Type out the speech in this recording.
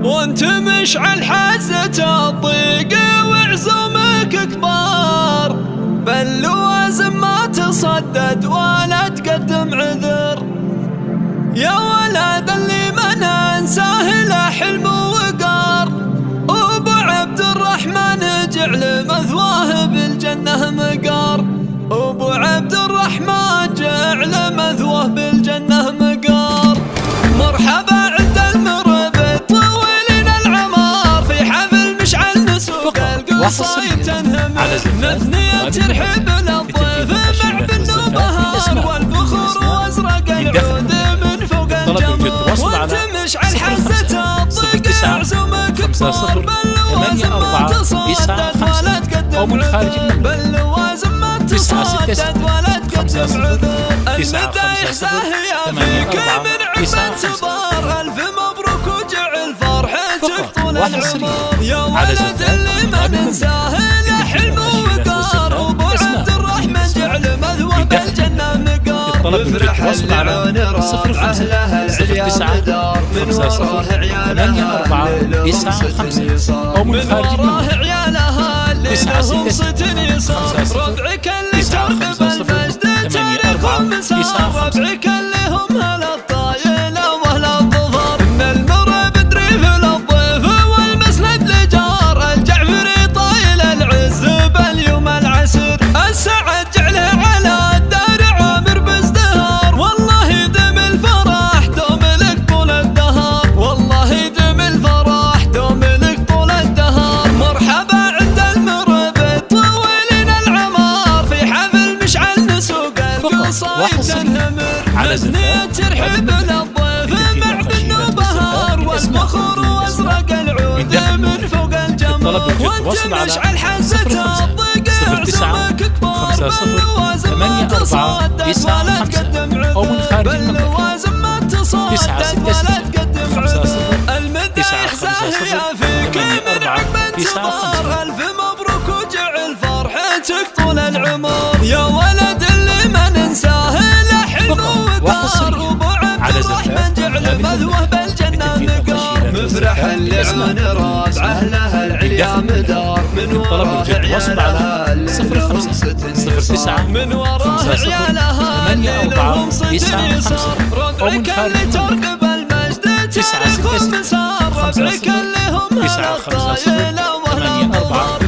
وانت مشعل حزة الضيق وعزومك كبار، بل لوازم ما تصدد ولا تقدم عذر. يا ولد اللي ما ننساه له حلم ووقار، أبو عبد الرحمن جعل مثواه بالجنة مقار. أبو عبد الرحمن جعل مثواه بالجنة مقار. مرحبا عند المربد طويلين العمار، في حفل مشعل نسوق القصايد تنهمر. نثنية ترحب للضيف مع بالنبهار، والبخور وازرق العود من فوق الجمر. وانت مشعل حزة الضيق عزومك كبار، بل لوازم ما تصدد ولا تقدم عذر. بل لوازم ما تصدد ولا تقدم عذر. المدايح زاهية فيك من عبد سبار، ألف مبروك وجعل فرحتك طول العمر. يا ولد اللي ما ننساه له حلم ووقار، أبو عبد الرحمن جعل مثواه بالجنة مقار. افرح العيون راض أهلها العليا مدار، من وراه عيالها اللي لهم ست يسار. من وراه عيالها اللي لهم ست يسار. ربعك اللي ترقب المجد تاريخهم مسار، ربعك اللي هم أهل الطايلة وأهل الظفر. إن المربد ريف للضيف والمسند لجار، الجعفري طايل العز باليوم العسر. السعد جعله على الدار عامر بازدهار، والله يدم الفرح دوم لك طول الدهر. والله يدم الفرح دوم لك طول الدهر. مرحبا عند المربد طويلين العمار، في حفل مشعل نسوق القصايد تنهمر. نثنية ترحب للضيف مع بالنبهار، والبخور وازرق العود من فوق الجمر. وانت مشعل حزة الضيق عزومك كبار، بل لوازم ما تصدد ولا تقدم عذر. بل لوازم ما تصدد ولا تقدم عذر. المدايح زاهية فيك من عقب سبار، ألف مبروك وجعل فرحتك طول العمر. يا ولد اللي ما ننساه له حلم ووقار، أبو عبد الرحمن جعل مثواه بالجنة مقار. مفرح العيون رابعه لها العليا مدار، من وراه عيالها اللي لهم ست يسار. من وراه عيالها اللي لهم ست يسار. ربعك اللي ترقب المجد تاريخهم مسار، ربعك اللي هم أهل الطايلة وأهل الظفر.